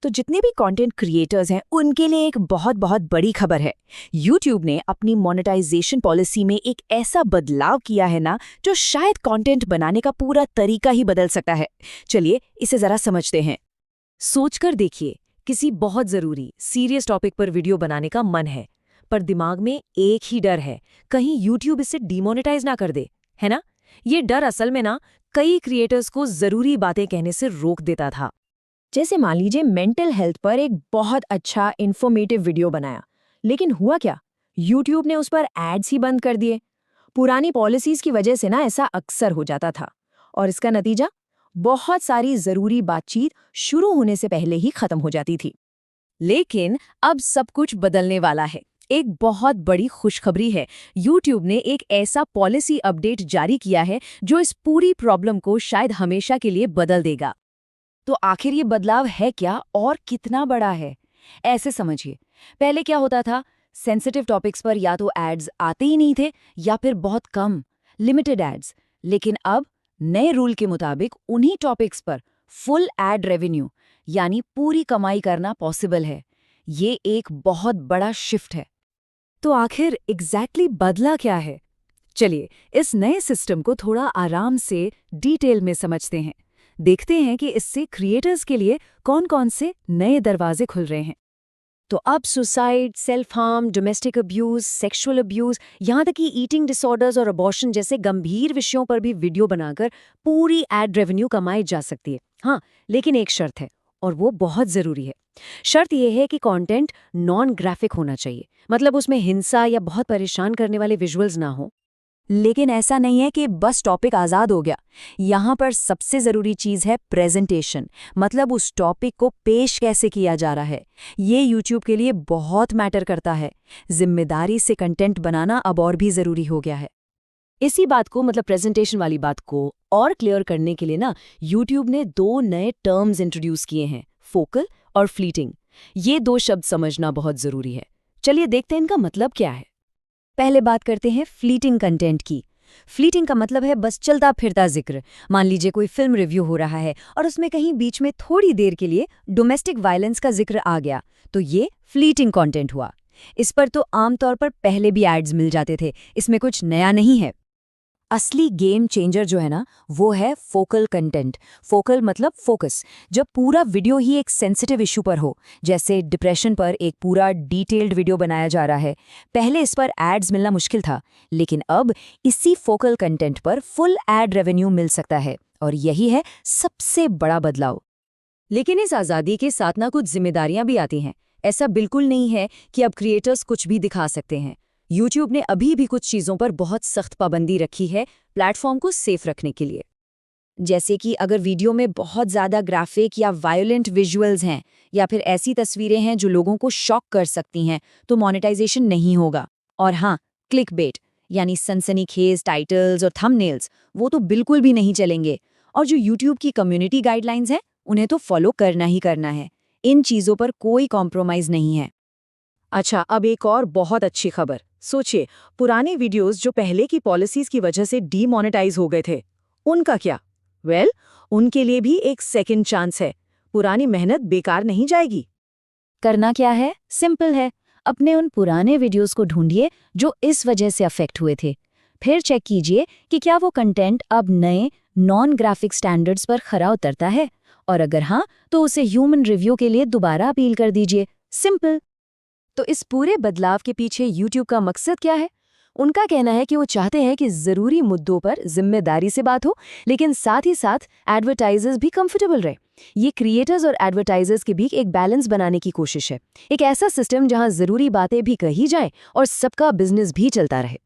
तो जितने भी कंटेंट क्रिएटर्स हैं उनके लिए एक बहुत बहुत बड़ी खबर है। YouTube ने अपनी मोनेटाइजेशन पॉलिसी में एक ऐसा बदलाव किया है ना, जो शायद कंटेंट बनाने का पूरा तरीका ही बदल सकता है। चलिए इसे जरा समझते हैं। सोचकर देखिए, किसी बहुत जरूरी सीरियस टॉपिक पर वीडियो बनाने का मन है, पर दिमाग में एक ही डर है, कहीं YouTube इसे डिमोनेटाइज ना कर दे, है ना? ये डर असल में ना कई क्रिएटर्स को जरूरी बातें कहने से रोक देता था। जैसे मान लीजिए मेंटल हेल्थ पर एक बहुत अच्छा इन्फॉर्मेटिव वीडियो बनाया, लेकिन हुआ क्या, YouTube ने उस पर एड्स ही बंद कर दिए। पुरानी पॉलिसीज की वजह से ना ऐसा अक्सर हो जाता था, और इसका नतीजा बहुत सारी जरूरी बातचीत शुरू होने से पहले ही खत्म हो जाती थी। लेकिन अब सब कुछ बदलने वाला है। एक बहुत बड़ी खुशखबरी है, YouTube ने एक ऐसा पॉलिसी अपडेट जारी किया है जो इस पूरी प्रॉब्लम को शायद हमेशा के लिए बदल देगा। तो आखिर ये बदलाव है क्या और कितना बड़ा है? ऐसे समझिए, पहले क्या होता था, सेंसिटिव टॉपिक्स पर या तो एड्स आते ही नहीं थे या फिर बहुत कम, लिमिटेड एड्स। लेकिन अब नए रूल के मुताबिक उन्हीं टॉपिक्स पर फुल एड रेवेन्यू यानी पूरी कमाई करना पॉसिबल है। ये एक बहुत बड़ा शिफ्ट है। तो आखिर एग्जैक्टली बदला क्या है? चलिए इस नए सिस्टम को थोड़ा आराम से डिटेल में समझते हैं। देखते हैं कि इससे क्रिएटर्स के लिए कौन-कौन से नए दरवाजे खुल रहे हैं। तो अब suicide, self harm, domestic abuse, sexual abuse, यहाँ तक कि ईटिंग डिसऑर्डर्स और अबॉर्शन जैसे गंभीर विषयों पर भी वीडियो बनाकर पूरी एड रेवेन्यू कमाई जा सकती है। हाँ, लेकिन एक शर्त है, और वो बहुत ज़रूरी है। शर्त यह है कि कंटेंट नॉन ग्राफिक होना चाहिए, मतलब उसमें हिंसा या बहुत परेशान करने वाले विजुअल्स ना हो। लेकिन ऐसा नहीं है कि बस टॉपिक आज़ाद हो गया। यहाँ पर सबसे ज़रूरी चीज़ है प्रेजेंटेशन, मतलब उस टॉपिक को पेश कैसे किया जा रहा है। ये YouTube के लिए बहुत मैटर करता है। जिम्मेदारी से कंटेंट बनाना अब और भी ज़रूरी हो गया है। इसी बात को, मतलब प्रेजेंटेशन वाली बात को और क्लियर करने के लिए ना YouTube ने 2 नए टर्म्स इंट्रोड्यूस किए हैं, फोकल और फ्लीटिंग। ये 2 शब्द समझना बहुत ज़रूरी है। चलिए देखते हैं इनका मतलब क्या है। पहले बात करते हैं फ्लीटिंग कंटेंट की। फ्लीटिंग का मतलब है बस चलता फिरता जिक्र। मान लीजिए कोई फिल्म रिव्यू हो रहा है और उसमें कहीं बीच में थोड़ी देर के लिए डोमेस्टिक वायलेंस का जिक्र आ गया, तो ये फ्लीटिंग कंटेंट हुआ। इस पर तो आमतौर पर पहले भी एड्स मिल जाते थे, इसमें कुछ नया नहीं है। असली गेम चेंजर जो है ना, वो है फोकल कंटेंट। फोकल मतलब फोकस, जब पूरा वीडियो ही एक सेंसिटिव इशू पर हो, जैसे डिप्रेशन पर एक पूरा डिटेल्ड वीडियो बनाया जा रहा है। पहले इस पर एड्स मिलना मुश्किल था, लेकिन अब इसी फोकल कंटेंट पर फुल एड रेवेन्यू मिल सकता है, और यही है सबसे बड़ा बदलाव। लेकिन इस आज़ादी के साथ ना कुछ जिम्मेदारियां भी आती हैं। ऐसा बिल्कुल नहीं है कि अब क्रिएटर्स कुछ भी दिखा सकते हैं। YouTube ने अभी भी कुछ चीज़ों पर बहुत सख्त पाबंदी रखी है, प्लेटफॉर्म को सेफ रखने के लिए। जैसे कि अगर वीडियो में बहुत ज़्यादा ग्राफिक या वायलेंट विजुअल्स हैं, या फिर ऐसी तस्वीरें हैं जो लोगों को शॉक कर सकती हैं, तो मोनेटाइजेशन नहीं होगा। और हाँ, क्लिकबेट यानी सनसनीखेज टाइटल्स और थंबनेल्स, वो तो बिल्कुल भी नहीं चलेंगे। और जो YouTube की कम्युनिटी गाइडलाइंस हैं, उन्हें तो फॉलो करना ही करना है। इन चीज़ों पर कोई कॉम्प्रोमाइज़ नहीं है। अच्छा, अब एक और बहुत अच्छी खबर। सोचिए, पुराने वीडियोस जो पहले की पॉलिसीज की वजह से डीमोनेटाइज हो गए थे, उनका क्या? वेल, उनके लिए भी एक सेकंड चांस है। पुरानी मेहनत बेकार नहीं जाएगी। करना क्या है? सिंपल है। अपने उन पुराने वीडियोस को ढूंढिए जो इस वजह से अफेक्ट हुए थे। फिर चेक कीजिए कि क्या वो कंटेंट अब नए नॉन ग्राफिक स्टैंडर्ड्स पर खरा उतरता है, और अगर हाँ, तो उसे ह्यूमन रिव्यू के लिए दोबारा अपील कर दीजिए। सिंपल। तो इस पूरे बदलाव के पीछे YouTube का मकसद क्या है? उनका कहना है कि वो चाहते हैं कि ज़रूरी मुद्दों पर जिम्मेदारी से बात हो, लेकिन साथ ही साथ एडवर्टाइजर्स भी कंफर्टेबल रहे। ये क्रिएटर्स और एडवर्टाइजर्स के बीच एक बैलेंस बनाने की कोशिश है। एक ऐसा सिस्टम जहां ज़रूरी बातें भी कही जाएं और सबका बिजनेस भी चलता रहे।